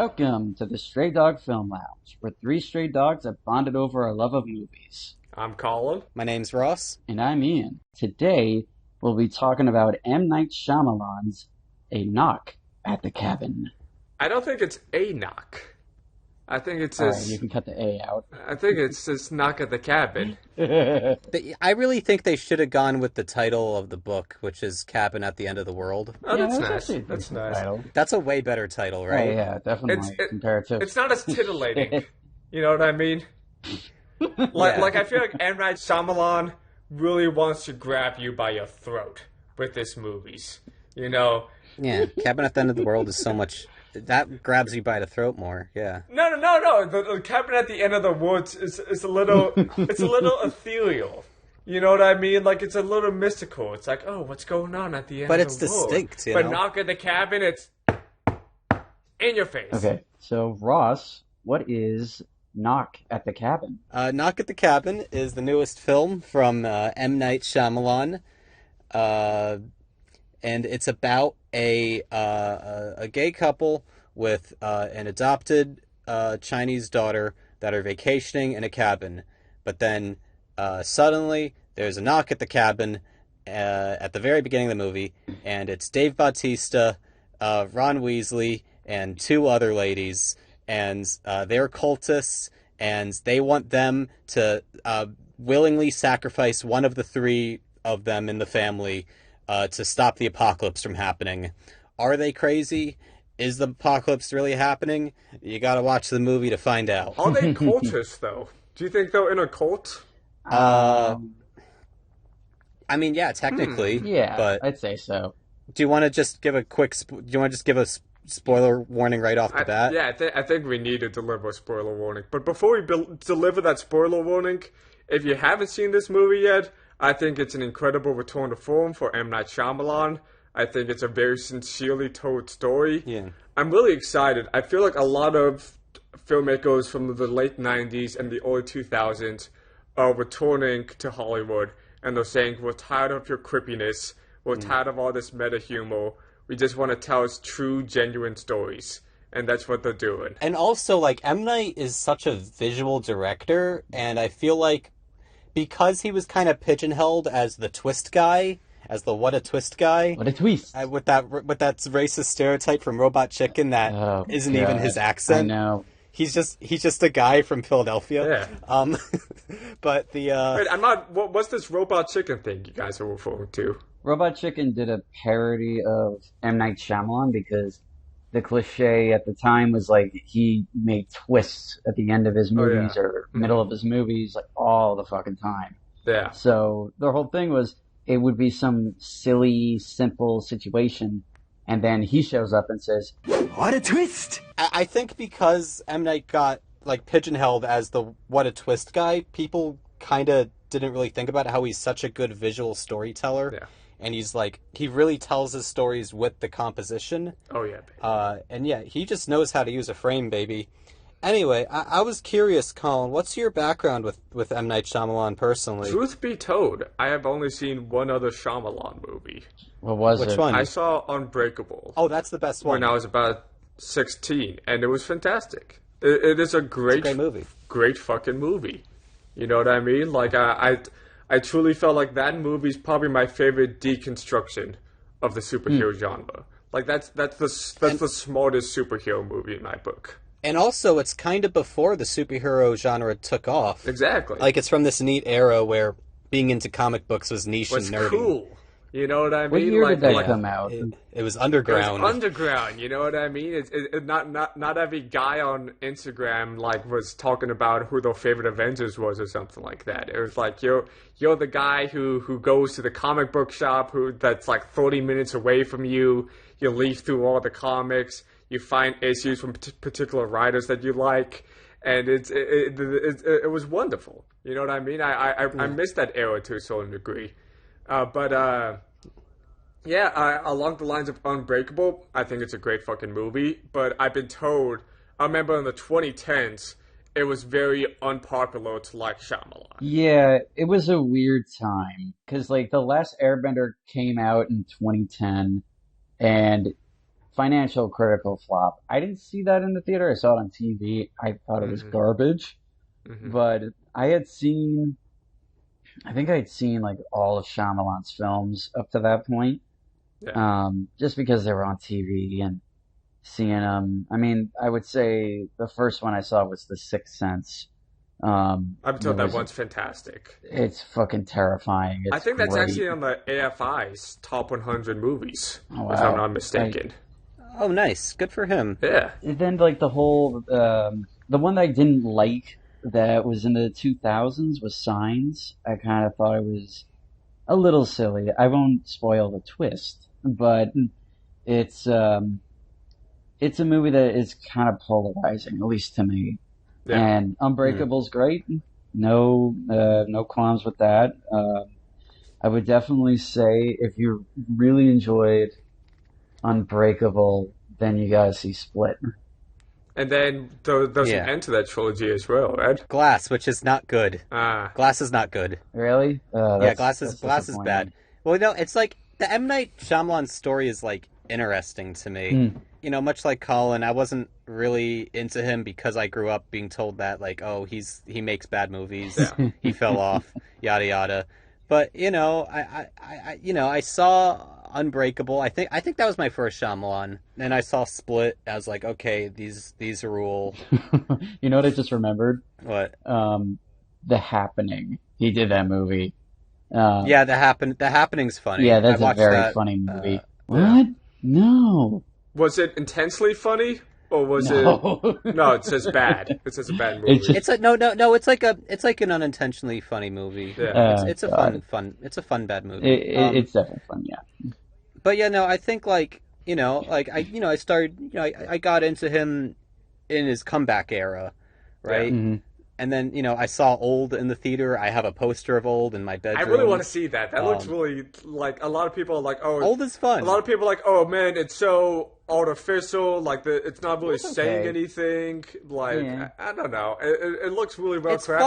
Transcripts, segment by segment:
Welcome to the Stray Dog Film Lounge, where three stray dogs have bonded over our love of movies. I'm Collin. My name's Ross. And I'm Ian. Today, we'll be talking about M. Night Shyamalan's A Knock at the Cabin. I don't think it's a knock. I think it's Alright, you can cut the A out. I think it's just knock at the cabin. I really think they should have gone with the title of the book, which is Cabin at the End of the World. Oh, Yeah, that's that's nice. actually a That's decent nice. title. That's a way better title, right? Oh, yeah, definitely. Comparative. It's not as titillating. You know what I mean? Like I feel like M. Night Shyamalan really wants to grab you by your throat with his movies. You know? Yeah, Cabin at the End of the World is so much... That grabs you by the throat more, yeah. No. The cabin at the end of the woods is a little ethereal. You know what I mean? Like, it's a little mystical. It's like, oh, what's going on at the end But of it's the woods? distinct, you But know? knock at the cabin, it's in your face. Okay, so Ross, what is Knock at the Cabin? Knock at the Cabin is the newest film from M. Night Shyamalan. And it's about a gay couple with an adopted Chinese daughter that are vacationing in a cabin. But then suddenly there's a knock at the cabin at the very beginning of the movie, and it's Dave Bautista, Ron Weasley, and two other ladies, and they're cultists, and they want them to willingly sacrifice one of the three of them in the family to stop the apocalypse from happening. Are they crazy? Is the apocalypse really happening? You gotta watch the movie to find out. Are they cultists, though? Do you think they're in a cult? I mean, yeah, technically. Yeah, But I'd say so. do you want to just give a quick... do you want to just give a spoiler warning right off the bat? Yeah, I think we need to deliver a spoiler warning. But before we deliver that spoiler warning, if you haven't seen this movie yet, I think it's an incredible return to form for M. Night Shyamalan. I think it's a very sincerely told story. Yeah. I'm really excited. I feel like a lot of filmmakers from the late 90s and the early 2000s are returning to Hollywood, and they're saying, we're tired of your creepiness, we're tired of all this meta humor, we just want to tell us true, genuine stories. And that's what they're doing. And also, like, M. Night is such a visual director, and I feel like because he was kind of pigeonholed as the twist guy, as the what a twist guy, What a twist! with that racist stereotype from Robot Chicken that isn't even his accent. I know. He's just a guy from Philadelphia. Yeah. But the Wait, I'm not... What's this Robot Chicken thing you guys are referring to? Robot Chicken did a parody of M. Night Shyamalan because the cliche at the time was like he made twists at the end of his movies or middle of his movies like all the fucking time. Yeah. So the whole thing was it would be some silly, simple situation, and then he shows up and says, "What a twist!" I think because M. Night got like pigeonholed as the what a twist guy, people kind of didn't really think about how he's such a good visual storyteller. Yeah. And he's like, he really tells his stories with the composition. Oh, yeah, baby. And yeah, he just knows how to use a frame, baby. Anyway, I was curious, Colin, what's your background with M. Night Shyamalan personally? Truth be told, I have only seen one other Shyamalan movie. What was Which it? one? I saw Unbreakable Oh, that's the best one. when I was about 16, and it was fantastic. It is a great movie. Great fucking movie. You know what I mean? Like, I truly felt like that movie's probably my favorite deconstruction of the superhero genre. Like, that's the smartest superhero movie in my book. And also, it's kind of before the superhero genre took off. Exactly. Like, it's from this neat era where being into comic books was niche What's and nerdy. cool? You know what I mean? What year like, did that come out? It was It underground. was underground, you know what I mean? It's not every guy on Instagram like was talking about who their favorite Avengers was or something like that. It was like you're the guy who goes to the comic book shop that's like 30 minutes away from you. You leaf through all the comics. You find issues from particular writers that you like, and it was wonderful. You know what I mean? I miss that era to a certain degree, Yeah, along the lines of Unbreakable, I think it's a great fucking movie, but I've been told, I remember in the 2010s, it was very unpopular to like Shyamalan. Yeah, it was a weird time, because, like, The Last Airbender came out in 2010, and financial critical flop. I didn't see that in the theater. I saw it on TV. I thought it was garbage. But I think I'd seen like all of Shyamalan's films up to that point. Yeah. Just because they were on TV and seeing them. I mean, I would say the first one I saw was The Sixth Sense. I'm told that one's fantastic. It's fucking terrifying. It's I think that's great. actually on the AFI's top 100 movies, Oh, wow. if I'm not mistaken. Oh, nice. Good for him. Yeah. And then like the whole the one that I didn't like that was in the 2000s was Signs. I kind of thought it was a little silly. I won't spoil the twist, but it's a movie that is kind of polarizing, at least to me. Yeah. And Unbreakable's great. No qualms with that. I would definitely say if you really enjoyed Unbreakable, then you gotta see Split. And then there's an end to that trilogy as well, right? Glass, which is not good. Ah. Glass is not good. Really? Yeah, Glass is disappointing. bad. Well, no, it's like the M. Night Shyamalan story is like interesting to me. You know, much like Collin, I wasn't really into him because I grew up being told that like, oh, he makes bad movies, he fell off, yada yada. But you know, I saw Unbreakable. I think that was my first Shyamalan, and I saw Split. I was like, okay, these rule. You know what I just remembered? What? The Happening. He did that movie. Yeah, The Happening's funny. Yeah, that's I a very that, funny movie. What? Yeah. No. Was it intensely funny? Or was No. it? No, it's just bad. It's just a bad movie. It's just- It's a no. It's like an unintentionally funny movie. Yeah. It's a God. it's a fun bad movie. It's definitely fun, yeah. But yeah, no, I think like I started I got into him in his comeback era, right? Mm-hmm. And then I saw Old in the theater. I have a poster of Old in my bedroom. I really want to see that. That looks really like a lot of people are like, oh, Old is fun. A lot of people are like, oh man, it's so artificial. Like it's not really It's saying okay. anything. Like Yeah. I don't know. It looks really well It's crafted.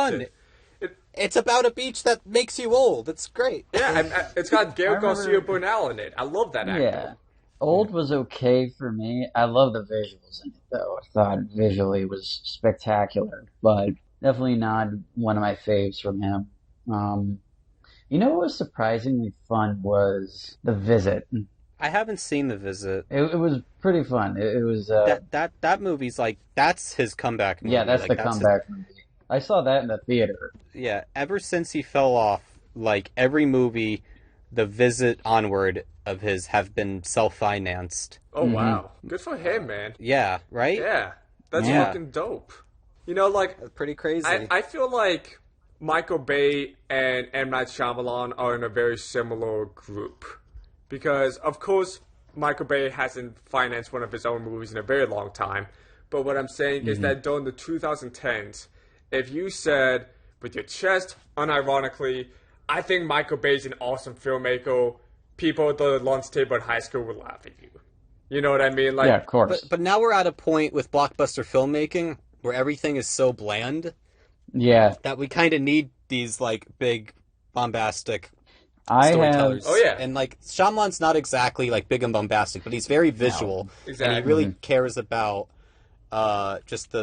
fun. It's about a beach that makes you old. It's great. Yeah, and it's got Gail I remember- Garcia Bernal in it. I love that actor. Yeah. Old was okay for me. I love the visuals in it, though. I thought visually it was spectacular, but definitely not one of my faves from him. You know what was surprisingly fun was The Visit. I haven't seen The Visit. It was pretty fun. It was That movie's like that's his comeback movie. yeah, that's Like, the his- comeback movie. I saw that in the theater. Yeah, ever since he fell off, like every movie, The Visit onward of his have been self-financed. Oh wow, good for him, man. Yeah, right? Yeah, that's Yeah. fucking dope. You know, like That's pretty crazy. I feel like Michael Bay and M. Night Shyamalan are in a very similar group. Because, of course, Michael Bay hasn't financed one of his own movies in a very long time. But what I'm saying is that during the 2010s, if you said, with your chest, unironically, I think Michael Bay's an awesome filmmaker, people at the lunch table at high school would laugh at you. You know what I mean? Like, Yeah, of course. But now we're at a point with blockbuster filmmaking where everything is so bland Yeah, that we kind of need these like big bombastic I have. storytellers. Oh, yeah. And like Shyamalan's not exactly like big and bombastic, but he's very visual. exactly. And he really cares about just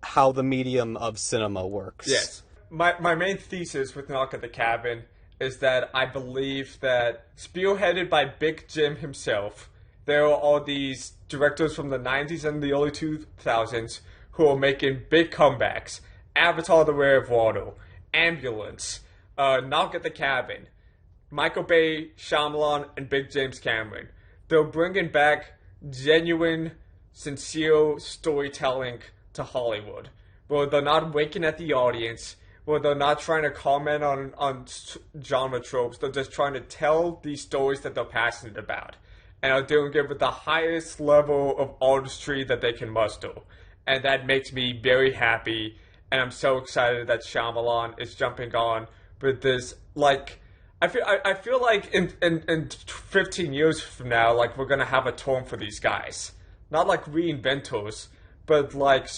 how the medium of cinema works. Yes. My main thesis with Knock at the Cabin is that I believe that, spearheaded by Big Jim himself, there are all these directors from the 90s and the early 2000s who are making big comebacks. Avatar: The Way of Water, Ambulance, Knock at the Cabin, Michael Bay, Shyamalan, and Big James Cameron. They're bringing back genuine, sincere storytelling to Hollywood, where they're not winking at the audience, where they're not trying to comment on genre tropes. They're just trying to tell these stories that they're passionate about, and are doing it with the highest level of artistry that they can muster. And that makes me very happy, and I'm so excited that Shyamalan is jumping on with this. Like, I feel like in 15 years from now, like, we're gonna have a term for these guys, not like reinventors, but like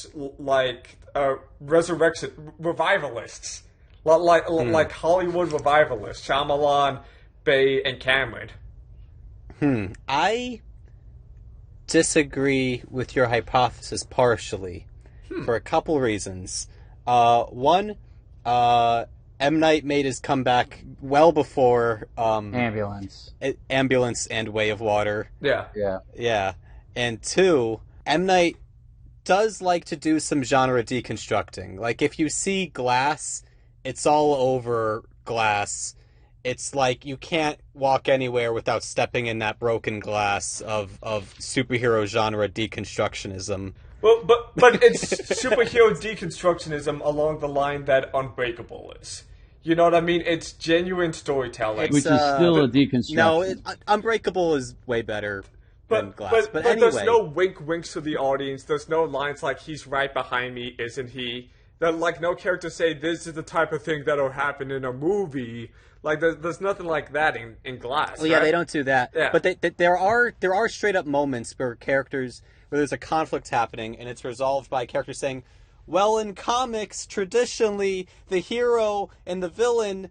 resurrection revivalists, like Hollywood revivalists, Shyamalan, Bay, and Cameron. disagree with your hypothesis partially for a couple reasons. One, M. Night made his comeback well before Ambulance and Way of Water. Yeah. Yeah. And two, M. Night does like to do some genre deconstructing. Like, if you see Glass, it's all over glass. It's like you can't walk anywhere without stepping in that broken glass of superhero genre deconstructionism. Well, but it's superhero deconstructionism along the line that Unbreakable is. You know what I mean? It's genuine storytelling. Which is still a deconstruction. No, Unbreakable is way better than Glass. But anyway. There's no winks to the audience. There's no lines like, he's right behind me, isn't he? That, like, no character say, this is the type of thing that'll happen in a movie. Like, there's nothing like that in Glass. Well, yeah, right? they don't do that. Yeah. But there are straight up moments where there's a conflict happening, and it's resolved by characters saying, well, in comics, traditionally, the hero and the villain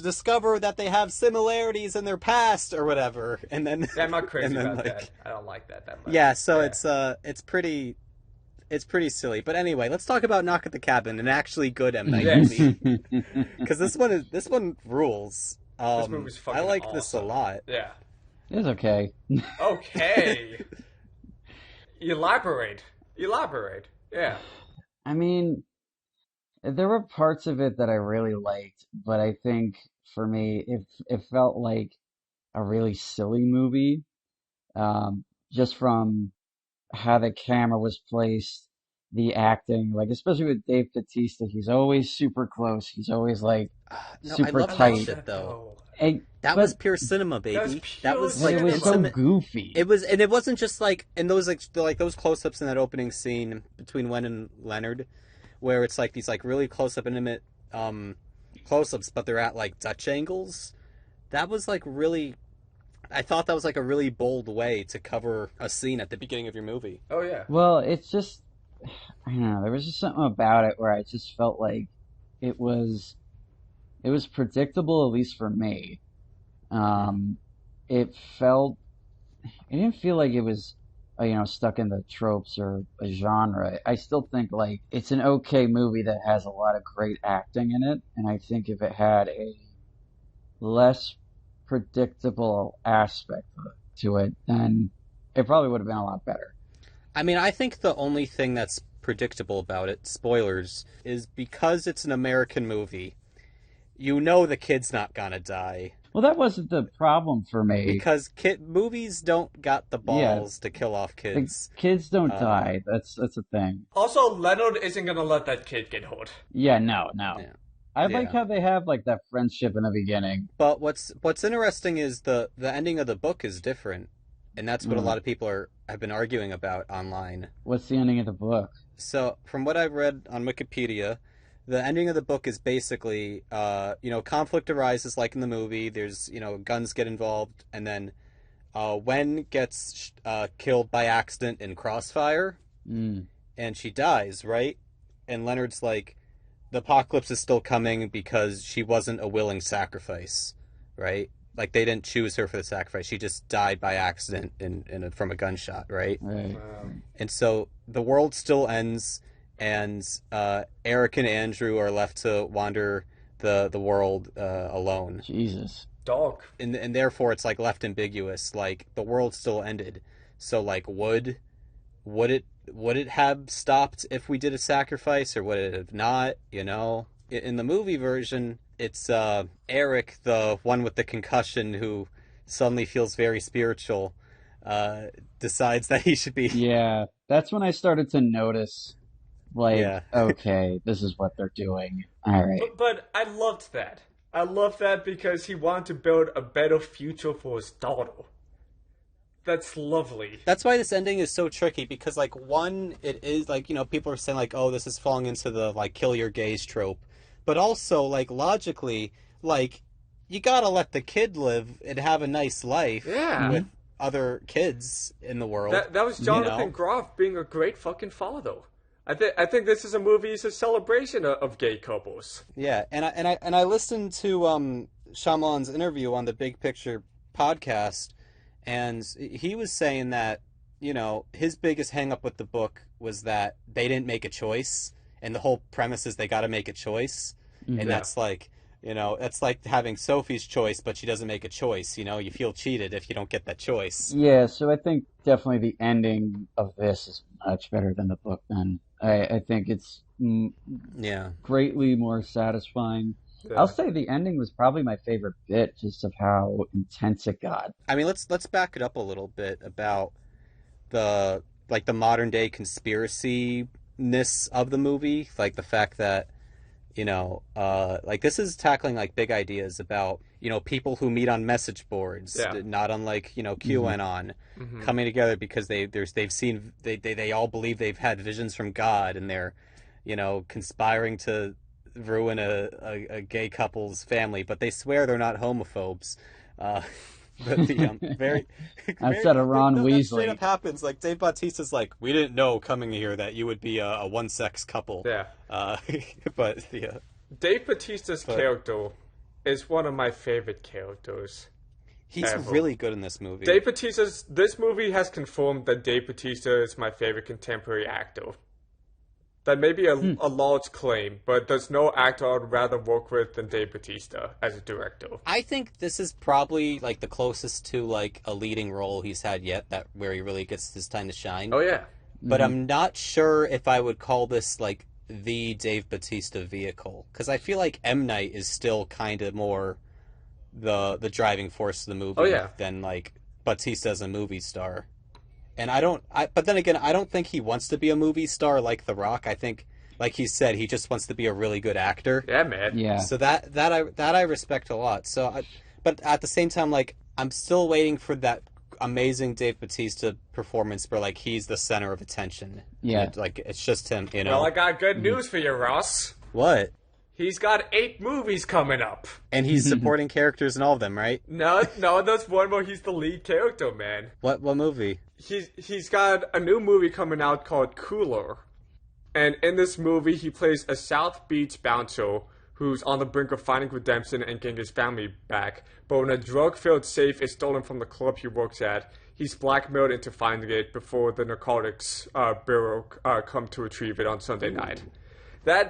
discover that they have similarities in their past or whatever, and then I'm not crazy about like, that. I don't like that much. Yeah, so yeah. It's pretty silly. But anyway, let's talk about Knock at the Cabin, an actually good M. Night movie, because this one rules. This movie's fucking I like awesome. this a lot. Yeah, it's okay. Okay. Elaborate. Yeah. I mean, there were parts of it that I really liked, but I think for me, it felt like a really silly movie, just from how the camera was placed, the acting, like especially with Dave Bautista, he's always super close. He's always like super I love tight. That shit, though. That was pure cinema, baby. That was like it was intimate. So goofy. It was, and it wasn't just like in those like those close-ups in that opening scene between Wen and Leonard, where it's like these like really close-up intimate close-ups, but they're at like Dutch angles. That was like really. I thought that was like a really bold way to cover a scene at the beginning of your movie. Oh yeah. Well, it's just I don't know. There was just something about it where I just felt like it was predictable, at least for me. It didn't feel like it was, stuck in the tropes or a genre. I still think like it's an okay movie that has a lot of great acting in it, and I think if it had a less predictable aspect to it, then it probably would have been a lot better. I mean, I think the only thing that's predictable about it, spoilers, is because it's an American movie, you know the kid's not gonna die. Well, that wasn't the problem for me. Because movies don't got the balls to kill off kids. The kids don't die. That's a thing. Also, Leonard isn't gonna let that kid get hurt. Yeah, no. Yeah. I like how they have like that friendship in the beginning. But what's interesting is the ending of the book is different, and that's what a lot of people have been arguing about online. What's the ending of the book? So, from what I've read on Wikipedia, the ending of the book is basically, conflict arises like in the movie. There's, guns get involved, and then Wen gets killed by accident in Crossfire, and she dies, right? And Leonard's like, the apocalypse is still coming because she wasn't a willing sacrifice, right? Like, they didn't choose her for the sacrifice. She just died by accident from a gunshot, right? Right. Wow. And so the world still ends, and Eric and Andrew are left to wander the world alone. Jesus. Dog. And therefore it's like left ambiguous. Like, the world still ended. So like, would it have stopped if we did a sacrifice, or would it have not? In the movie version, it's Eric, the one with the concussion, who suddenly feels very spiritual, decides that he should be. Yeah, that's when I started to notice. Okay, this is what they're doing. All right. But I loved that. I loved that because he wanted to build a better future for his daughter. That's lovely. That's why this ending is so tricky, because, like, one, it is, like, people are saying, like, oh, this is falling into the, like, kill your gays trope. But also, like, logically, like, you gotta let the kid live and have a nice life with other kids in the world. That was Jonathan Groff being a great fucking father. I think this is a movie. It's a celebration of gay couples. Yeah, and I listened to Shyamalan's interview on the Big Picture podcast, And he was saying that, his biggest hang up with the book was that they didn't make a choice, and the whole premise is they got to make a choice. And that's like, it's like having Sophie's choice, but she doesn't make a choice. You feel cheated if you don't get that choice. Yeah, so I think definitely the ending of this is much better than the book then. I think it's greatly more satisfying. Yeah. I'll say the ending was probably my favorite bit, just of how intense it got. I mean, let's back it up a little bit about the modern day conspiracy-ness of the movie, like the fact that this is tackling like big ideas about people who meet on message boards, not unlike QAnon, coming together because they all believe they've had visions from God, and they're conspiring to ruin a gay couple's family, but they swear they're not homophobes. But the I said a Ron Weasley. That straight up happens. Like Dave Bautista's like, we didn't know coming here that you would be a one-sex couple. Yeah. But yeah. Dave Bautista's character is one of my favorite characters. He's really good in this movie. This movie has confirmed that Dave Bautista is my favorite contemporary actor. That may be a large claim, but there's no actor I'd rather work with than Dave Bautista as a director. I think this is probably like the closest to like a leading role he's had yet, where he really gets his time to shine. Oh yeah. But I'm not sure if I would call this like the Dave Bautista vehicle, because I feel like M. Night is still kind of more the driving force of the movie than like Bautista as a movie star. And but then again, I don't think he wants to be a movie star like The Rock. I think, like he said, he just wants to be a really good actor. Yeah, man. Yeah. So that I respect a lot. But at the same time, like, I'm still waiting for that amazing Dave Bautista performance where like he's the center of attention. Yeah. Like it's just him. Well, I got good news for you, Ross. What? He's got 8 movies coming up. And he's supporting characters in all of them, right? No, there's one where he's the lead character, man. What movie? He's got a new movie coming out called Cooler. And in this movie, he plays a South Beach bouncer who's on the brink of finding redemption and getting his family back. But when a drug-filled safe is stolen from the club he works at, he's blackmailed into finding it before the Narcotics Bureau come to retrieve it on Sunday night.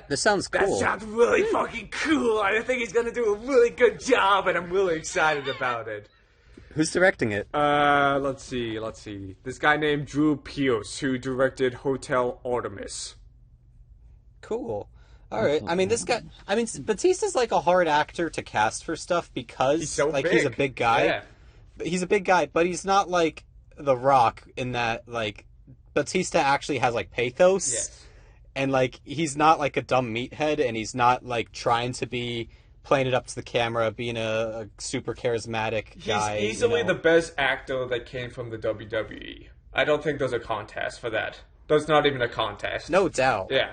This sounds cool. That sounds really fucking cool. I think he's going to do a really good job, and I'm really excited about it. Who's directing it? Let's see. This guy named Drew Pierce, who directed Hotel Artemis. Cool. All right. I mean, Bautista's like a hard actor to cast for stuff because he's so big. He's a big guy. Yeah. He's a big guy, but he's not like The Rock in that like Bautista actually has like pathos. Yes. And like he's not like a dumb meathead, and he's not like trying to be playing it up to the camera, being a super charismatic guy. He's easily the best actor that came from the WWE. I don't think there's a contest for that. There's not even a contest. No doubt. Yeah.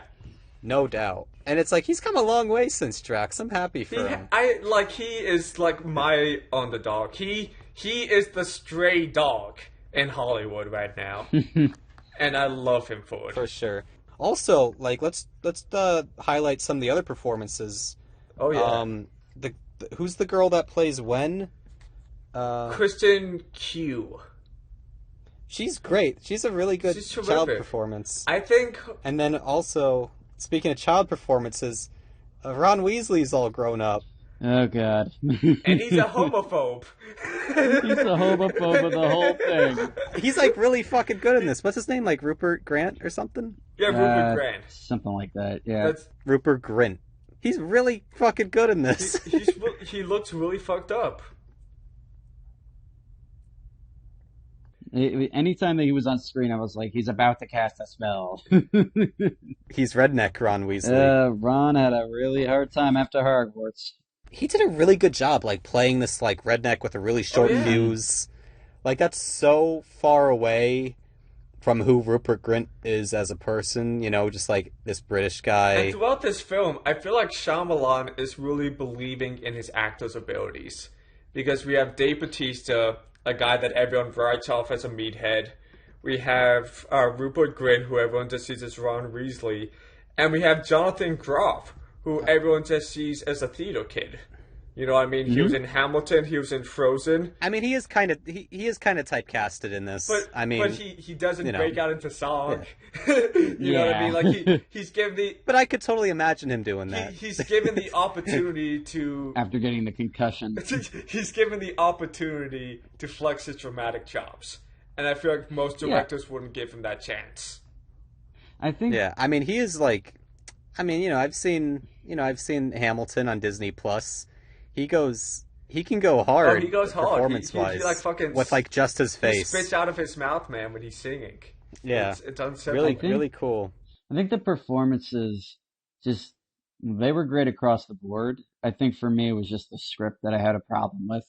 No doubt. And it's like he's come a long way since Drax. I'm happy for him. He is like my underdog. He is the stray dog in Hollywood right now. And I love him for it. For sure. Also, like let's highlight some of the other performances. Oh yeah. Who's the girl that plays Wen? Kristen Q. She's great. She's a really good child performance. I think. And then also, speaking of child performances, Ron Weasley's all grown up. Oh God. And he's a homophobe. He's a homophobe of the whole thing. He's like really fucking good in this. What's his name? Like Rupert Grant or something? Yeah, Rupert Grant. Something like that. Yeah. Rupert Grint. He's really fucking good in this. He looks really fucked up. Anytime that he was on screen, I was like, he's about to cast a spell. He's redneck Ron Weasley. Ron had a really hard time after Hogwarts. He did a really good job, like, playing this, like, redneck with a really short fuse. Like, that's so far away from who Rupert Grint is as a person, just, like, this British guy. And throughout this film, I feel like Shyamalan is really believing in his actor's abilities. Because we have Dave Bautista, a guy that everyone writes off as a meathead. We have Rupert Grint, who everyone just sees as Ron Weasley. And we have Jonathan Groff, who everyone just sees as a theater kid. You know what I mean? He was Hmm. in Hamilton. He was in Frozen. I mean, he is kind of typecasted in this. I mean, But he doesn't you know, break out into song. yeah. You know what I mean? Yeah. Like he's given the But I could totally imagine him doing that. he's given the opportunity to After getting the concussion. he's given the opportunity to flex his dramatic chops, and I feel like most directors wouldn't give him that chance. I think. Yeah, I mean, he is like, I mean, I've seen Hamilton on Disney Plus. He can go hard. Oh, he goes hard. Performance-wise, He like fucking with like just his he face. spits out of his mouth, man, when he's singing. Yeah, It's unsettling. really, think- really cool. I think the performances just they were great across the board. I think for me it was just the script that I had a problem with.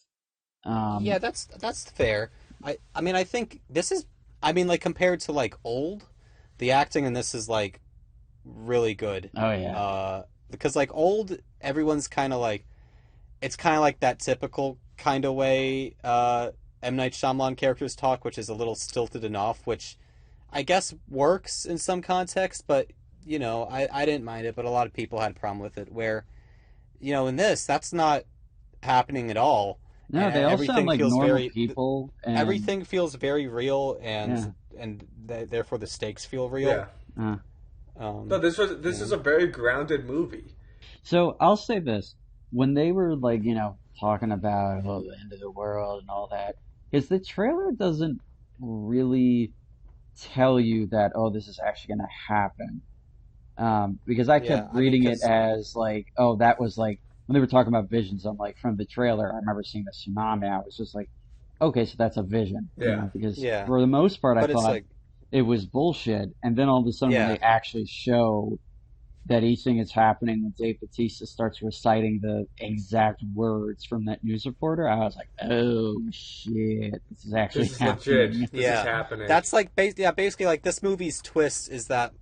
Yeah, that's fair. I mean, I think this is. I mean, like compared to like Old, the acting in this is like really good. Oh yeah. Because like Old, everyone's kind of like, it's kind of like that typical kind of way M. Night Shyamalan characters talk, which is a little stilted and off, which I guess works in some context, but I didn't mind it, but a lot of people had a problem with it. Where, in this, that's not happening at all. No, they all everything sound like feels normal very, people. And, everything feels very real, Yeah. and therefore the stakes feel real. Yeah. No, this is a very grounded movie. So I'll say this: when they were like, talking about the end of the world and all that, is the trailer doesn't really tell you that this is actually going to happen. Because I kept reading it as like, that was like when they were talking about visions. I'm like, from the trailer, I remember seeing the tsunami. I was just like, okay, so that's a vision. Yeah. Because for the most part, I But it's thought like, it was bullshit. And then all of a sudden, when they actually show that each thing is happening, when Dave Bautista starts reciting the exact words from that news reporter, I was like, oh shit, this is actually This is happening. legit. This is happening. That's like basically like this movie's twist is that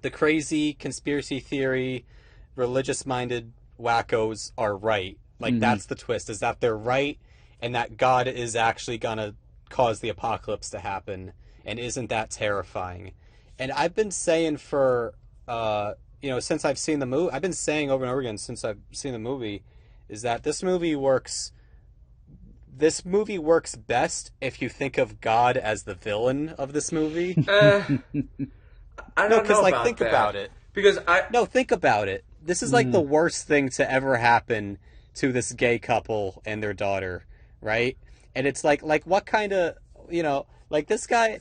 the crazy conspiracy theory, religious-minded wackos are right. Like that's the twist, is that they're right, and that God is actually gonna cause the apocalypse to happen, and isn't that terrifying? And I've been saying for since I've seen the movie, I've been saying over and over again since I've seen the movie, is that this movie works best if you think of God as the villain of this movie. I don't know because like about think that. about it. Because Think about it. This is like the worst thing to ever happen to this gay couple and their daughter, right? And it's like what kind of like this guy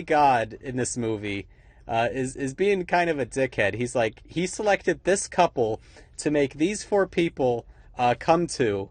God in this movie is being kind of a dickhead. He's like, he selected this couple to make these four people come to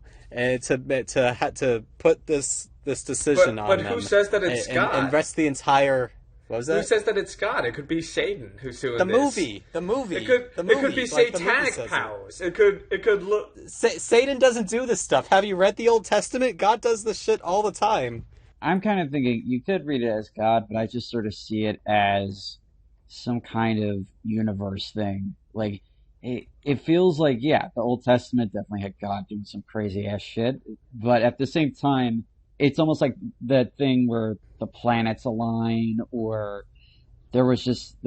put this decision on them. But who says that it's God? And rest the entire. What was that? Who says that it's God? It could be Satan who's doing The this. movie. It could be like the movie satanic says it. powers. It could look. Satan doesn't do this stuff. Have you read the Old Testament? God does this shit all the time. I'm kind of thinking you could read it as God, but I just sort of see it as some kind of universe thing. Like, it feels like, the Old Testament definitely had God doing some crazy ass shit, but at the same time, it's almost like that thing where the planets align, or there's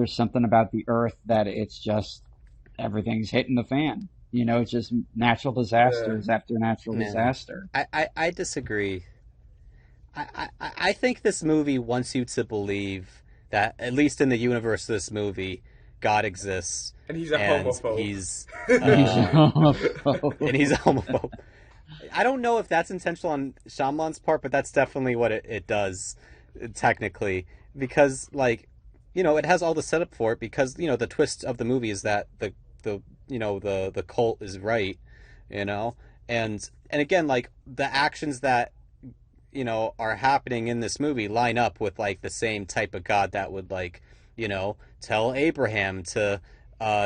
something about the Earth that it's just, everything's hitting the fan. It's just natural disasters after natural disaster. I disagree. I think this movie wants you to believe that, at least in the universe of this movie, God exists. And he's a homophobe. He's He's a homophobe. and he's a homophobe. I don't know if that's intentional on Shyamalan's part, but that's definitely what it does, technically. Because, like, it has all the setup for it, because, the twist of the movie is that the cult is right, And again, like, the actions that, are happening in this movie line up with, like, the same type of God that would, like, tell Abraham to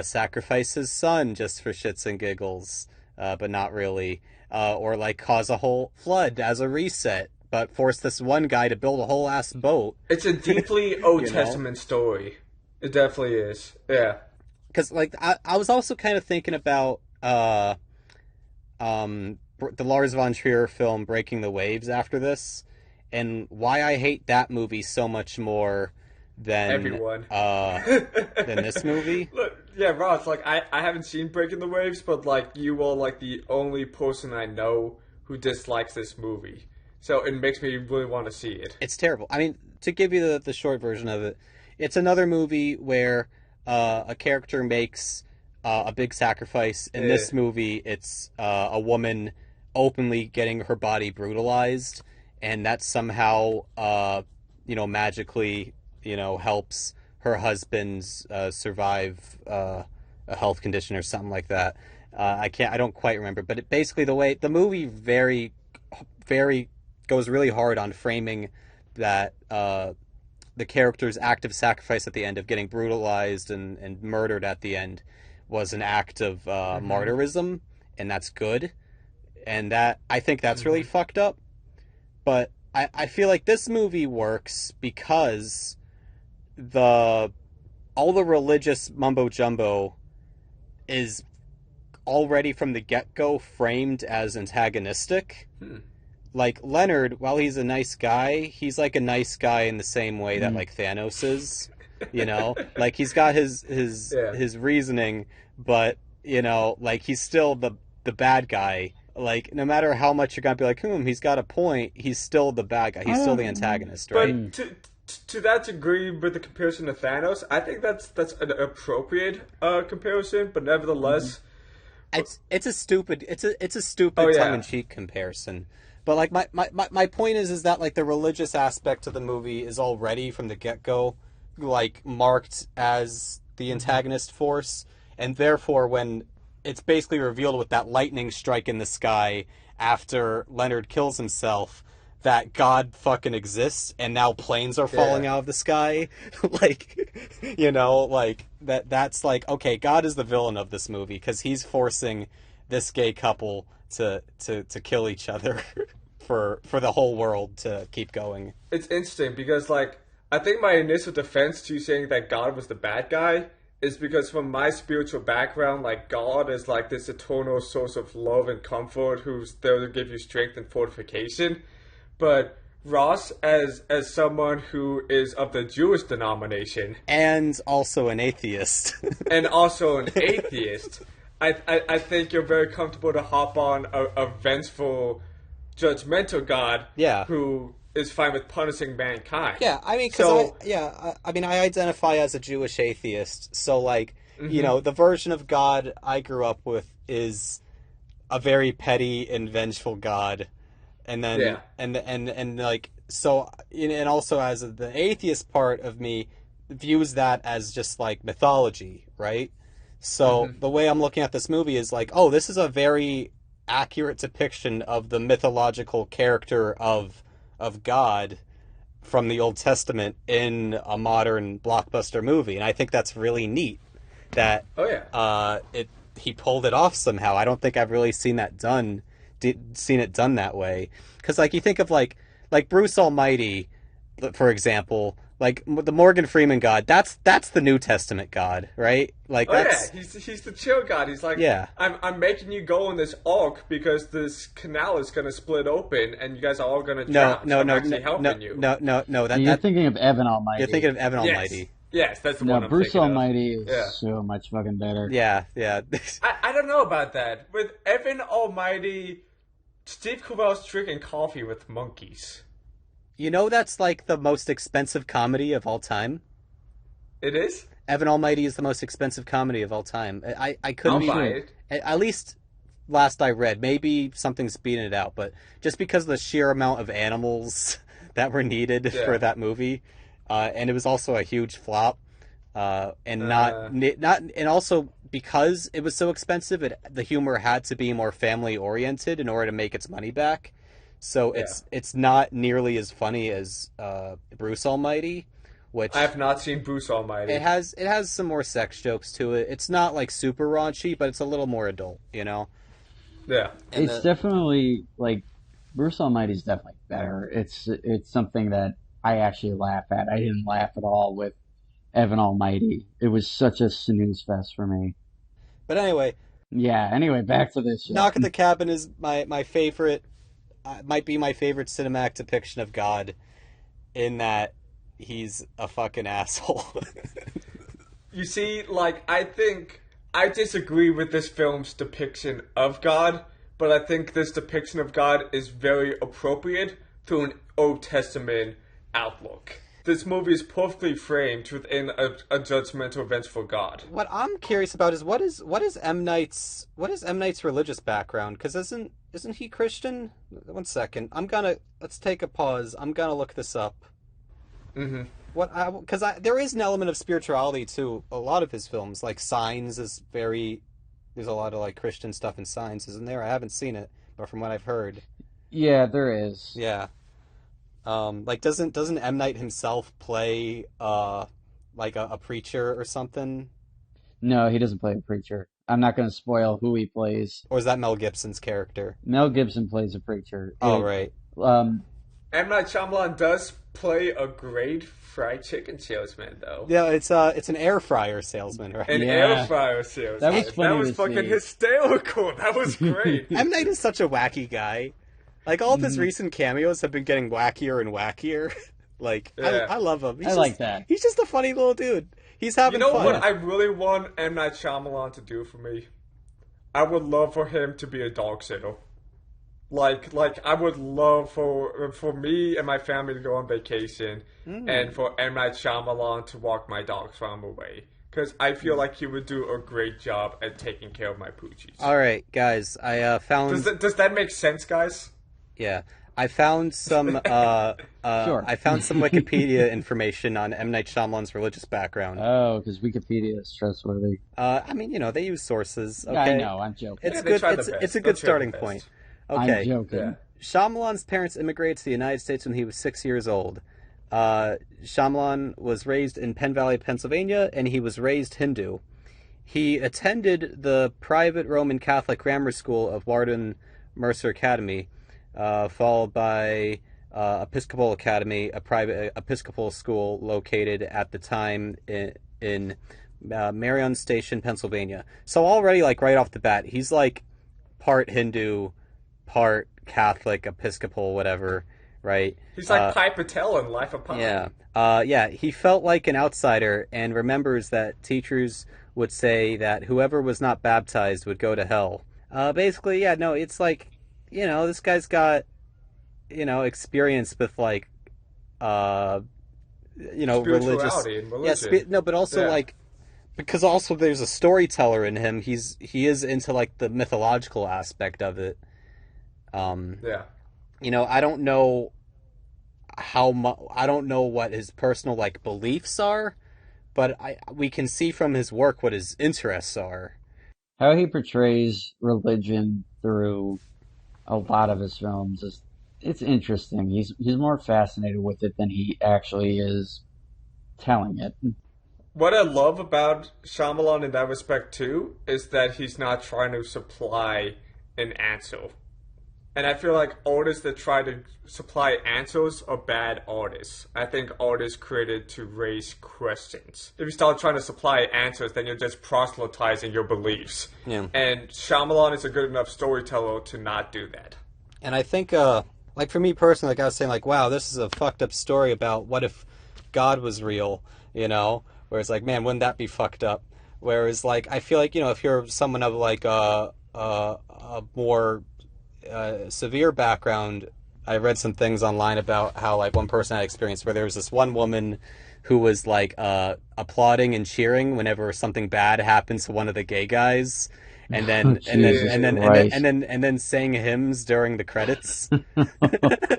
sacrifice his son just for shits and giggles, but not really. Or like cause a whole flood as a reset, but force this one guy to build a whole ass boat. It's a deeply Old Testament story. It definitely is. Yeah. Because like I was also kind of thinking about the Lars von Trier film Breaking the Waves after this, and why I hate that movie so much more than Everyone. than this movie. Look, yeah, Ross, like I haven't seen Breaking the Waves, but like you are like the only person I know who dislikes this movie. So it makes me really want to see it. It's terrible. I mean, to give you the short version of it, it's another movie where a character makes a big sacrifice. In this movie, it's a woman openly getting her body brutalized, and that somehow, magically, helps her husband's survive a health condition or something like that. I don't quite remember, but basically the way the movie very, very goes really hard on framing that the character's act of sacrifice at the end of getting brutalized and murdered at the end was an act of martyrism, and that's good. And that I think that's really fucked up. But I feel like this movie works because all the religious mumbo jumbo is already from the get-go framed as antagonistic. Like Leonard, while he's a nice guy, he's like a nice guy in the same way that like Thanos is, like he's got his reasoning, but like he's still the bad guy. Like no matter how much you're gonna be like, he's got a point, he's still the bad guy. He's still the antagonist, right? But to that degree, with the comparison to Thanos, I think that's an appropriate comparison. But nevertheless, it's a stupid tongue-in-cheek comparison. But like my point is that like the religious aspect of the movie is already from the get-go like marked as the antagonist force, and therefore when it's basically revealed with that lightning strike in the sky after Leonard kills himself that God fucking exists and now planes are falling out of the sky, like that's like, okay, God is the villain of this movie because he's forcing this gay couple to kill each other for the whole world to keep going. It's interesting because like I think my initial defense to saying that God was the bad guy is because from my spiritual background, like God is like this eternal source of love and comfort who's there to give you strength and fortification. But Ross, as someone who is of the Jewish denomination and also an atheist, I think you're very comfortable to hop on a vengeful, judgmental God, who is fine with punishing mankind. Yeah, I mean, I identify as a Jewish atheist, so like, the version of God I grew up with is a very petty and vengeful God. And then, and like, so, and also as the atheist part of me views that as just like mythology, right? So the way I'm looking at this movie is like, oh, this is a very accurate depiction of the mythological character of God from the Old Testament in a modern blockbuster movie. And I think that's really neat that, he pulled it off somehow. I don't think I've really seen it done that way, because like you think of like Bruce Almighty, for example, like the Morgan Freeman God, that's the New Testament God, right? Like he's the chill God. He's like, I'm making you go on this ark because this canal is going to split open and you guys are all going to drown. I'm actually helping you. You're thinking of Evan Almighty. You're thinking of Evan Almighty. Yes, that's the one I'm Bruce thinking Almighty is so much fucking better. Yeah. I don't know about that. With Evan Almighty, Steve Carell's drinking coffee with monkeys. That's like the most expensive comedy of all time. It is? Evan Almighty is the most expensive comedy of all time. I couldn't buy it. At least last I read. Maybe something's beating it out, but just because of the sheer amount of animals that were needed for that movie, and it was also a huge flop, and also because it was so expensive, the humor had to be more family oriented in order to make its money back. So it's not nearly as funny as Bruce Almighty, which I have not seen Bruce Almighty. It has some more sex jokes to it. It's not like super raunchy, but it's a little more adult, Yeah. And it's definitely like Bruce Almighty's definitely better. It's something that I actually laugh at. I didn't laugh at all with Evan Almighty. It was such a snooze fest for me. But anyway. Yeah, back to this. Knock at the Cabin is my favorite, might be my favorite cinematic depiction of God, in that he's a fucking asshole. You see, like, I think I disagree with this film's depiction of God, but I think this depiction of God is very appropriate through an Old Testament outlook. This movie is perfectly framed within a judgmental, vengeful God. What I'm curious about is what is M Night's religious background? Because isn't he Christian? One second, let's take a pause. I'm gonna look this up. Mm-hmm. Because there is an element of spirituality to a lot of his films. Like Signs is very. There's a lot of like Christian stuff in Signs, isn't there? I haven't seen it, but from what I've heard, Yeah, there is. yeah. Like doesn't M Night himself play like a preacher or something? No, he doesn't play a preacher. I'm not going to spoil who he plays. Or is that Mel Gibson's character? Mel Gibson plays a preacher. Oh, right. Um, M. Night Shyamalan does play a great fried chicken salesman, though. Yeah, it's an air fryer salesman, right? An Yeah. air fryer salesman. That was funny That was to fucking see. hysterical. That was great. M Night is such a wacky guy. Like all of his recent cameos have been getting wackier and wackier. Like Yeah. I love him. I like that. He's just a funny little dude. He's having You know fun. what I really want M. Night Shyamalan to do for me? I would love for him to be a dog sitter. Like I would love for me and my family to go on vacation, and for M. Night Shyamalan to walk my dogs from away. Because I feel like he would do a great job at taking care of my poochies. All right, guys. I found. Does that make sense, guys? Yeah, I found some. Sure. I found some Wikipedia information on M Night Shyamalan's religious background. oh, because Wikipedia is trustworthy. I mean, they use sources. Okay, I know, I'm joking. It's Yeah, they good. try their It's best. it's a They'll good try their starting best. point. I'm Okay. joking. Yeah. Shyamalan's parents immigrated to the United States when he was 6 years old. Shyamalan was raised in Penn Valley, Pennsylvania, and he was raised Hindu. He attended the private Roman Catholic grammar school of Warden Mercer Academy, followed by Episcopal Academy, a private Episcopal school located at the time in Marion Station, Pennsylvania. So already, like right off the bat, he's like part Hindu, part Catholic, Episcopal, whatever, right? He's like Pi Patel in Life of Pi. Yeah. Yeah, he felt like an outsider and remembers that teachers would say that whoever was not baptized would go to hell. Basically, yeah, no, it's like, this guy's got, experience with like, religious. Spirituality and Yeah, religion. no, but also Yeah. like, because also there's a storyteller in him. He is into like the mythological aspect of it. Yeah. I don't know I don't know what his personal like beliefs are, but we can see from his work what his interests are. How he portrays religion through a lot of his films it's interesting. He's more fascinated with it than he actually is telling it. What I love about Shyamalan in that respect too is that he's not trying to supply an answer. And I feel like artists that try to supply answers are bad artists. I think artists created to raise questions. If you start trying to supply answers, then you're just proselytizing your beliefs. Yeah. And Shyamalan is a good enough storyteller to not do that. And I think, like for me personally, like I was saying, like, wow, this is a fucked up story about what if God was real, Where it's like, man, wouldn't that be fucked up? Whereas, like, I feel like, if you're someone of like a more severe background, I read some things online about how like one person had experience where there was this one woman who was like applauding and cheering whenever something bad happened to one of the gay guys, and then and then sang hymns during the credits.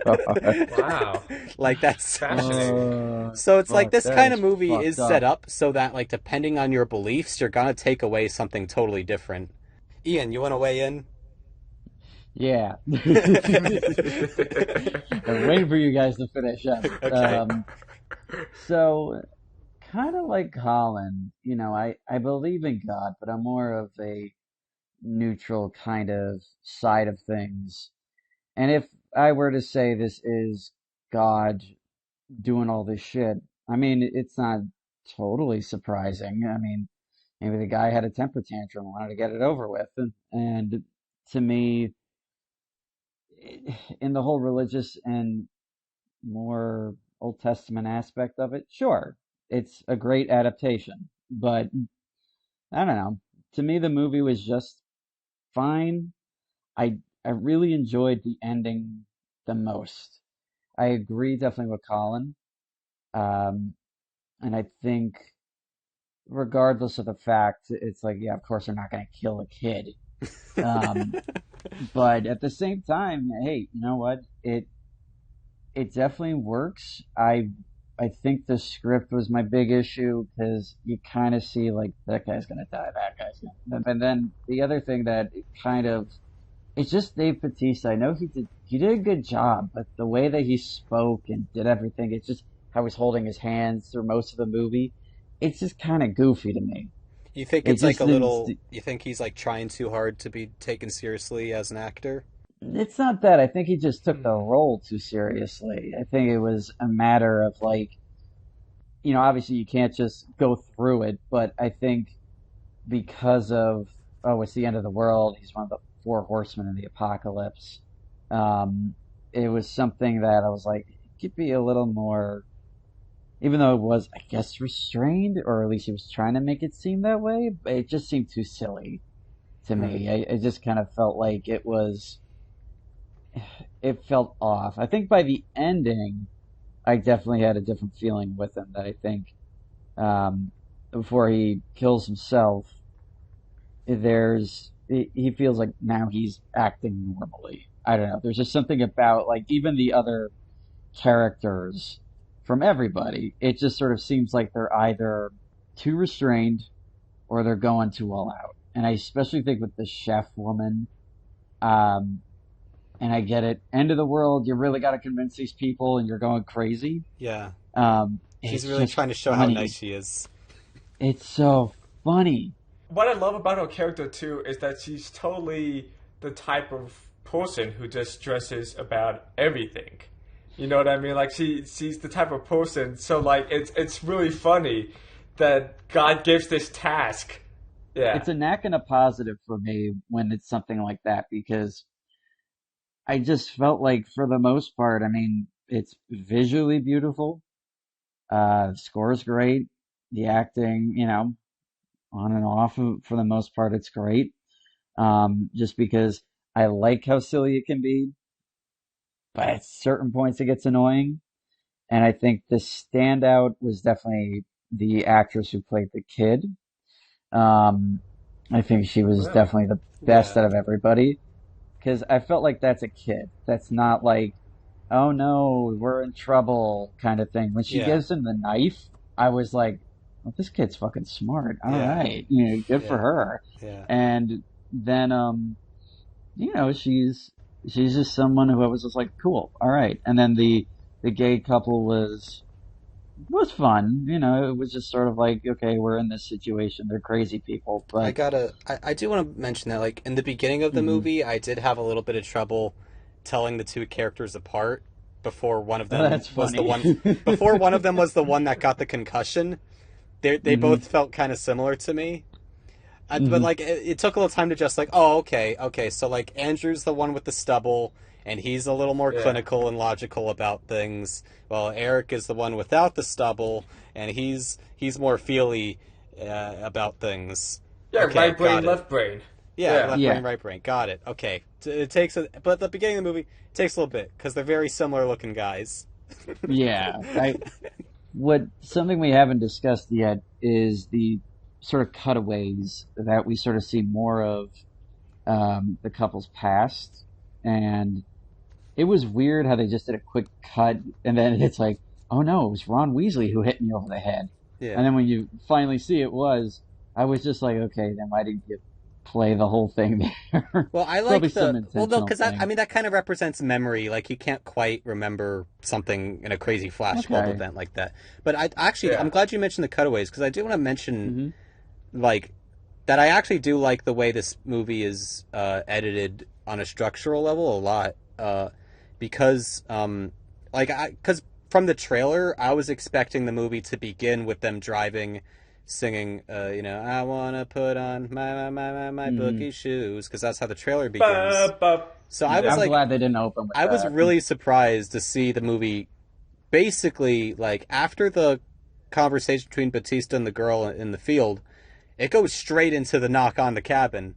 Wow. Like that's Fascinating. so it's like Fuck, this that kind of is movie fucked is up. set up so that like depending on your beliefs, you're gonna take away something totally different. Ian, you want to weigh in? Yeah. I'm waiting for you guys to finish up. Okay. So, kind of like Colin, I believe in God, but I'm more of a neutral kind of side of things. And if I were to say this is God doing all this shit, I mean, it's not totally surprising. I mean, maybe the guy had a temper tantrum, wanted to get it over with. And to me, in the whole religious and more Old Testament aspect of it, sure, it's a great adaptation. but I don't know. To me, the movie was just fine. I really enjoyed the ending the most. I agree definitely with Colin. Um, and I think regardless of the fact, it's like, yeah, of course they're not going to kill a kid. Um, but at the same time, hey, you know what? It definitely works. I think the script was my big issue because you kind of see like that guy's gonna die, that guy's gonna, and then the other thing that it kind of it's just Dave Bautista. I know he did a good job, but the way that he spoke and did everything, it's just how he's holding his hands through most of the movie. It's just kind of goofy to me. You think It it's like just a didn't. little? You think he's like trying too hard to be taken seriously as an actor? It's not that. I think he just took the Hmm. role too seriously. I think it was a matter of like, obviously you can't just go through it, but I think because of, oh, it's the end of the world, he's one of the four horsemen of the apocalypse. Um, it was something that I was like, it could be a little more, even though it was, I guess, restrained, or at least he was trying to make it seem that way, but it just seemed too silly to Hmm. me. I just kind of felt like it felt off. I think by the ending, I definitely had a different feeling with him that I think before he kills himself, he feels like now he's acting normally. I don't know. There's just something about like even the other characters from everybody. It just sort of seems like they're either too restrained or they're going too all out. And I especially think with the chef woman, um, and I get it. End of the world. You really got to convince these people, and you're going crazy. Yeah, she's It's really just trying to show how nice funny. she is. It's so funny. What I love about her character too is that she's totally the type of person who just stresses about everything. You know what I mean? Like she's the type of person. So like it's really funny that God gives this task. Yeah. It's a knack and a positive for me when it's something like that because I just felt like for the most part, I mean, it's visually beautiful. The score is great. The acting, on and off for the most part, it's great. Just because I like how silly it can be, but at certain points it gets annoying. And I think the standout was definitely the actress who played the kid. Um, I think she was Well, definitely the best Yeah, out of everybody because I felt like that's a kid. That's not like, oh no, we're in trouble kind of thing. When she yeah, gives him the knife, I was like, well, this kid's fucking smart. All yeah, right, good for yeah, her. yeah. And then, she's just someone who I was just like, cool, all right. And then the gay couple was fun. It was just sort of like, okay, we're in this situation. They're crazy people, but I do want to mention that, like, in the beginning of the mhm. movie, I did have a little bit of trouble telling the two characters apart before one of them That's was the funny. one, before one of them was the one that got the concussion. They hmm both felt kind of similar to me. But hmm like it took a little time to just like, oh, okay, so like Andrew's the one with the stubble, and he's a little more yeah. clinical and logical about things. Well, Eric is the one without the stubble, and he's more feely about things. Yeah, Okay, right brain, got it. left brain. Yeah, Yeah. left Yeah, brain, right brain, got it. Okay, it takes but at the beginning of the movie it takes a little bit because they're very similar looking guys. yeah. What something we haven't discussed yet is the sort of cutaways that we sort of see more of the couple's past, and it was weird how they just did a quick cut, and then it's like, oh no, it was Ron Weasley who hit me over the head, and Yeah. then when you finally see I was just like, okay, then why didn't you play the whole thing there? Well, I Probably like some no, intentional because that I thing. mean that kind of represents memory. Like you can't quite remember something in a crazy flashbulb Okay. event like that. But I'm Yeah. glad you mentioned the cutaways because I do want to mention hmm like that I actually do like the way this movie is edited on a structural level a lot. Because because from the trailer I was expecting the movie to begin with them driving singing, I want to put on my hmm boogie shoes, because that's how the trailer begins. Ba, ba. So I Yeah, was Yeah. I'm like, glad they didn't open with I was that. really surprised to see the movie basically, like, after the conversation between Batista and the girl in the field, it goes straight into the knock on the cabin.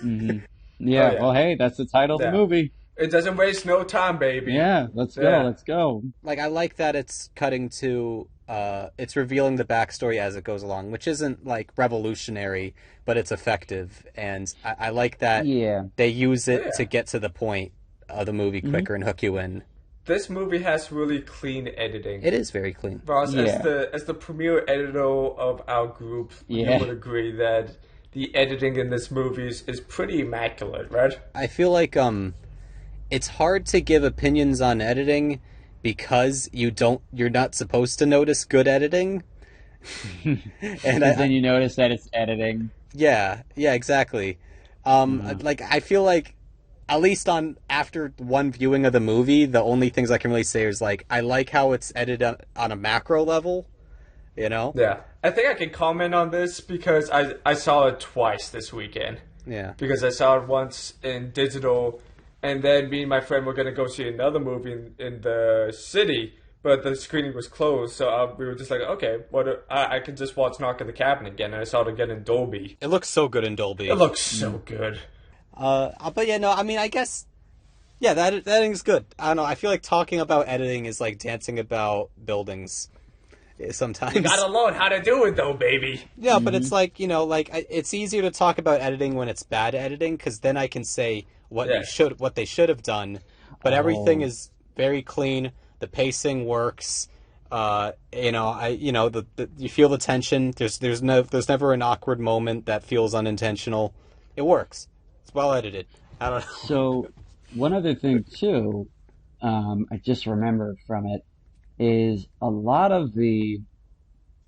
Mm-hmm. Yeah, well, hey, that's the title of the movie. It doesn't waste no time, baby. Yeah, let's go. Like, I like that it's cutting to, it's revealing the backstory as it goes along, which isn't, like, revolutionary, but it's effective. And I like that they use it to get to the point of the movie quicker and hook you in. This movie has really clean editing. It is very clean. Ross, as the premier editor of our group, you would agree that the editing in this movie is pretty immaculate, right? I feel like it's hard to give opinions on editing because you're not supposed to notice good editing. And then you notice that it's editing. Yeah, exactly. Like, I feel like, at least after one viewing of the movie, the only things I can really say is, like, I like how it's edited on a macro level, you know? Yeah. I think I can comment on this because I saw it twice this weekend. Yeah. Because I saw it once in digital, and then me and my friend were going to go see another movie in the city, but the screening was closed, so we were just like, okay, I could just watch Knock at the Cabin again, and I saw it again in Dolby. It looks so good in Dolby. It looks so good. But yeah, no, I mean, I guess, yeah, that editing's good. I don't know, I feel like talking about editing is like dancing about buildings sometimes. You gotta learn how to do it, though, baby. Yeah, but it's like, you know, like, it's easier to talk about editing when it's bad editing, because then I can say what they should have done, but everything is very clean, the pacing works, you feel the tension, there's never an awkward moment that feels unintentional. It works. Well edited. I don't know. So, one other thing too, I just remembered from it, is a lot of the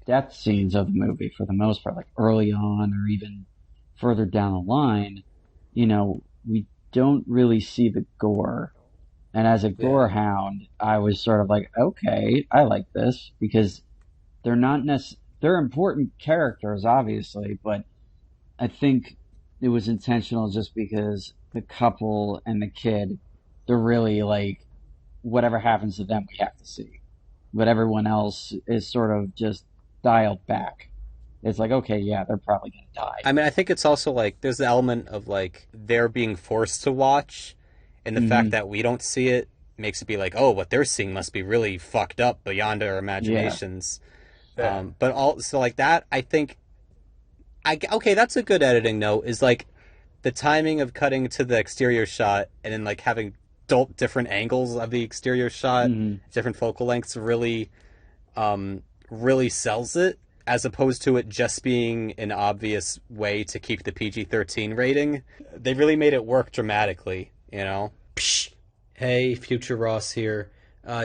death scenes of the movie, for the most part, like early on or even further down the line, you know, we don't really see the gore. And as a gore hound, I was sort of like, okay, I like this, because they're they're important characters, obviously, but I think it was intentional just because the couple and the kid, they're really like, whatever happens to them, we have to see. But everyone else is sort of just dialed back. It's like, okay, yeah, they're probably going to die. I mean, I think it's also like, there's the element of like, they're being forced to watch, and the fact that we don't see it makes it be like, oh, what they're seeing must be really fucked up beyond our imaginations. Yeah. But also like that, I think, okay, that's a good editing note, is like the timing of cutting to the exterior shot and then like having different angles of the exterior shot, different focal lengths, really sells it, as opposed to it just being an obvious way to keep the PG-13 rating. They really made it work dramatically, you know? Hey, Future Ross here.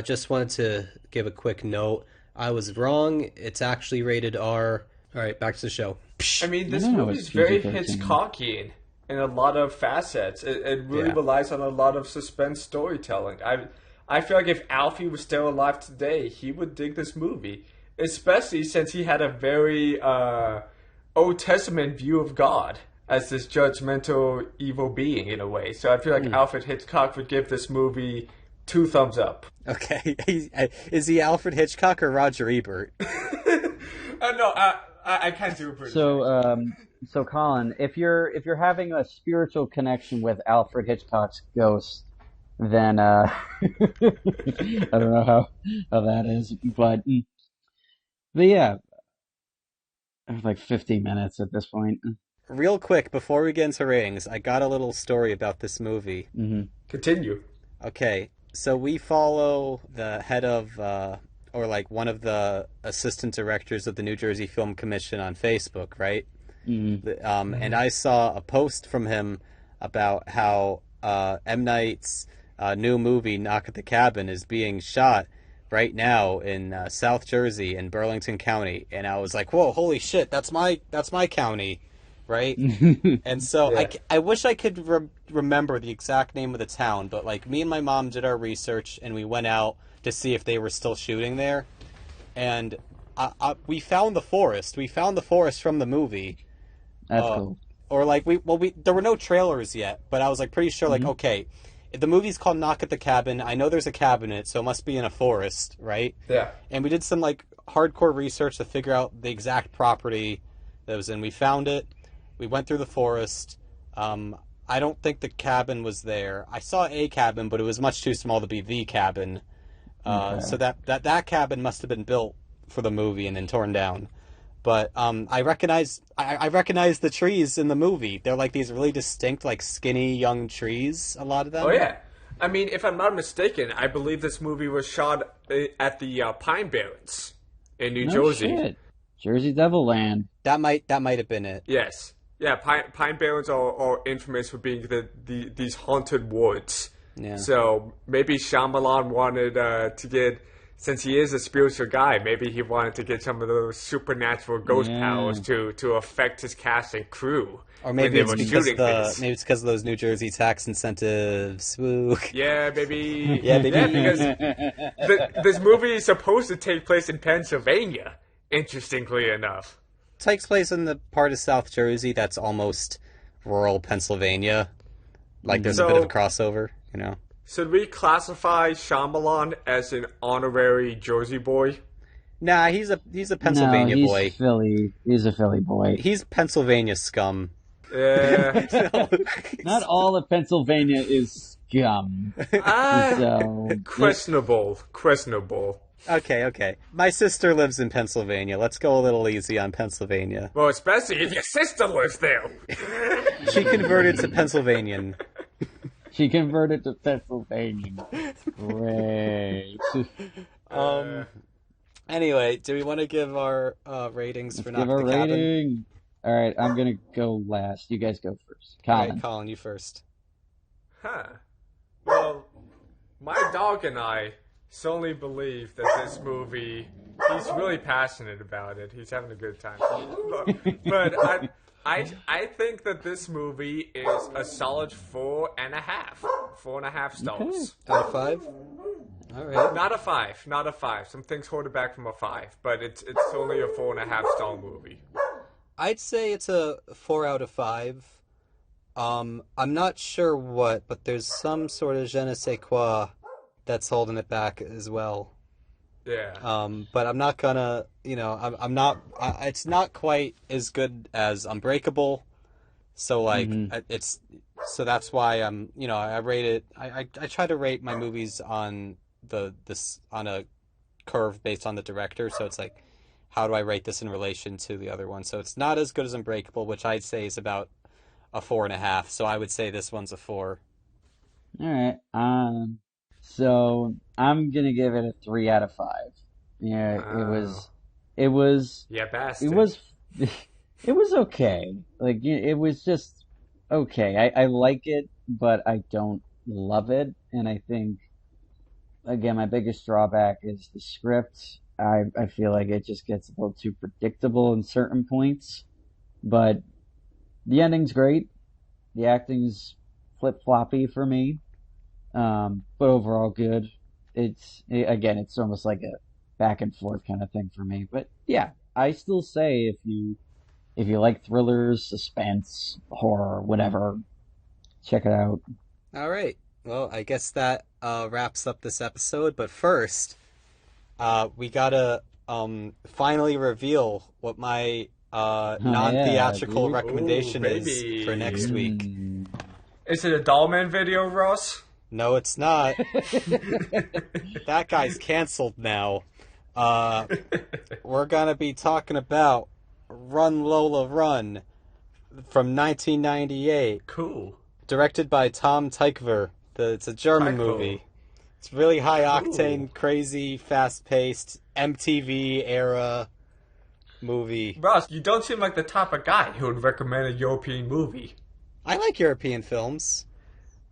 Just wanted to give a quick note. I was wrong. It's actually rated R. All right, back to the show. I mean, this movie is very Hitchcockian in a lot of facets. It really relies on a lot of suspense storytelling. I feel like if Alfie was still alive today, he would dig this movie, especially since he had a very Old Testament view of God as this judgmental evil being in a way. So I feel like Alfred Hitchcock would give this movie 2 thumbs up. Okay, is he Alfred Hitchcock or Roger Ebert? No, I can't do it. So Collin, if you're having a spiritual connection with Alfred Hitchcock's ghost, then I don't know how that is, but yeah, like 50 minutes at this point. Real quick, before we get into ratings, I got a little story about this movie. Continue. Okay, so we follow the head of, or like one of the assistant directors of the New Jersey Film Commission on Facebook, right? And I saw a post from him about how M. Night's new movie, Knock at the Cabin, is being shot right now in South Jersey in Burlington County. And I was like, whoa, holy shit, that's my county, right? And so I wish I could remember the exact name of the town, but like me and my mom did our research and we went out to see if they were still shooting there. And we found the forest. We found the forest from the movie. That's cool. Or like there were no trailers yet, but I was like pretty sure like, okay, the movie's called Knock at the Cabin. I know there's a cabin in it, so it must be in a forest, right? Yeah. And we did some like hardcore research to figure out the exact property that was in. We found it. We went through the forest. I don't think the cabin was there. I saw a cabin, but it was much too small to be the cabin. So that cabin must have been built for the movie and then torn down. But I recognize the trees in the movie. They're like these really distinct, like skinny young trees. A lot of them. Oh yeah, I mean, if I'm not mistaken, I believe this movie was shot at the Pine Barrens in New Jersey. Shit. Jersey Devil Land. That might have been it. Yes. Yeah, Pine Barrens are infamous for being these haunted woods. Yeah. So maybe Shyamalan wanted to get, since he is a spiritual guy, maybe he wanted to get some of those supernatural ghost powers to affect his cast and crew. Or maybe it's because of those New Jersey tax incentives. Spook. Yeah, maybe. Yeah, because this movie is supposed to take place in Pennsylvania. Interestingly enough. Takes place in the part of South Jersey that's almost rural Pennsylvania. Like there's a bit of a crossover, you know. Should we classify Shyamalan as an honorary Jersey boy? Nah, he's a Pennsylvania boy. Philly. He's a Philly boy. He's Pennsylvania scum. Yeah. Not all of Pennsylvania is scum. Questionable. Okay. My sister lives in Pennsylvania. Let's go a little easy on Pennsylvania. Well, especially if your sister lives there. She converted to Pennsylvanian. She converted to Pennsylvanian. Great. Anyway, do we want to give our ratings for Knock the Cabin? Rating. All right, I'm going to go last. You guys go first. Collin. All right, Collin, you first. Huh. Well, my dog and I solely believe that this movie, he's really passionate about it. He's having a good time. But I think that this movie is a solid 4.5. 4.5 stars. Okay. Out of 5? All right. Not a 5. Some things hold it back from a 5, but it's only a 4.5 star movie. I'd say it's a 4 out of 5. I'm not sure what, but there's some sort of je ne sais quoi that's holding it back as well. Yeah. But I'm not gonna, I'm not. It's not quite as good as Unbreakable. So like, so that's why I rate it. I try to rate my movies on on a curve based on the director. So it's like, how do I rate this in relation to the other one? So it's not as good as Unbreakable, which I'd say is about a 4.5. So I would say this one's a 4. All right. So I'm gonna give it a 3 out of 5. Yeah, it was. Yeah, bastard. It was okay. Like it was just okay. I like it, but I don't love it. And I think, again, my biggest drawback is the script. I feel like it just gets a little too predictable in certain points. But the ending's great. The acting's flip-floppy for me. But overall good. It's almost like a back and forth kind of thing for me. But yeah, I still say if you like thrillers, suspense, horror, whatever, check it out. All right. Well, I guess that wraps up this episode. But first, we gotta finally reveal what my non-theatrical recommendation is for next week. Is it a Dollman video, Ross? No, it's not. That guy's canceled now. We're gonna be talking about Run Lola Run from 1998. Cool. Directed by Tom Tykwer. It's a German movie. It's really high octane, crazy, fast paced, MTV era movie. Ross, you don't seem like the type of guy who would recommend a European movie. I like European films.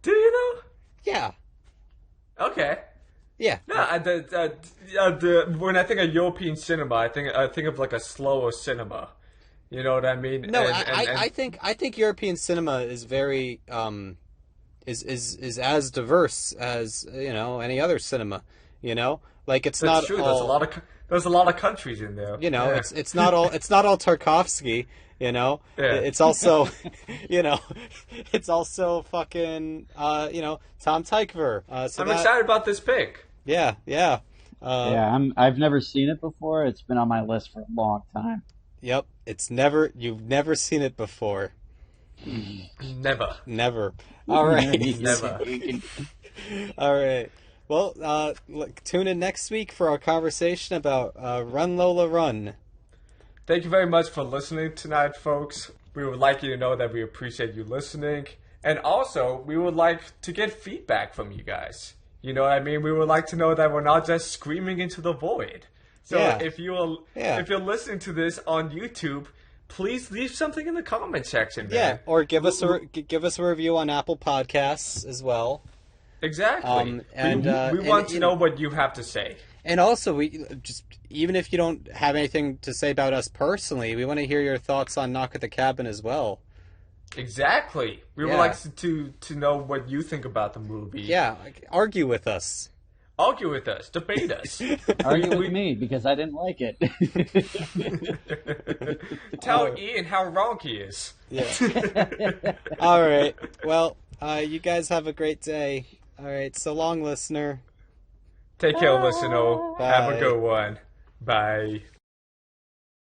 Do you know? Yeah. Okay. Yeah. No, when I think of European cinema, I think of like a slower cinema. You know what I mean? No, I think European cinema is very is as diverse as any other cinema. Like it's That's not true. all, There's a lot of countries in there. Yeah. It's not all Tarkovsky. Yeah. It's also it's also fucking Tom Tykwer. I'm excited about this pick. Yeah. I've never seen it before. It's been on my list for a long time. Yep, you've never seen it before. Never. All right. Never. All right. Well, tune in next week for our conversation about Run Lola Run. Thank you very much for listening tonight, folks. We would like you to know that we appreciate you listening. And also, we would like to get feedback from you guys. You know what I mean? We would like to know that we're not just screaming into the void. So if you're listening to this on YouTube, please leave something in the comment section, man. Yeah, or give us a review on Apple Podcasts as well. Exactly. We want to know what you have to say. And also, even if you don't have anything to say about us personally, we want to hear your thoughts on Knock at the Cabin as well. Exactly. We would like to know what you think about the movie. Yeah, argue with us. Argue with us. Debate us. Argue with me, because I didn't like it. Tell Ian how wrong he is. Yeah. All right. Well, you guys have a great day. All right. So long, listener. Take care, listener. Bye. Have a good one. Bye.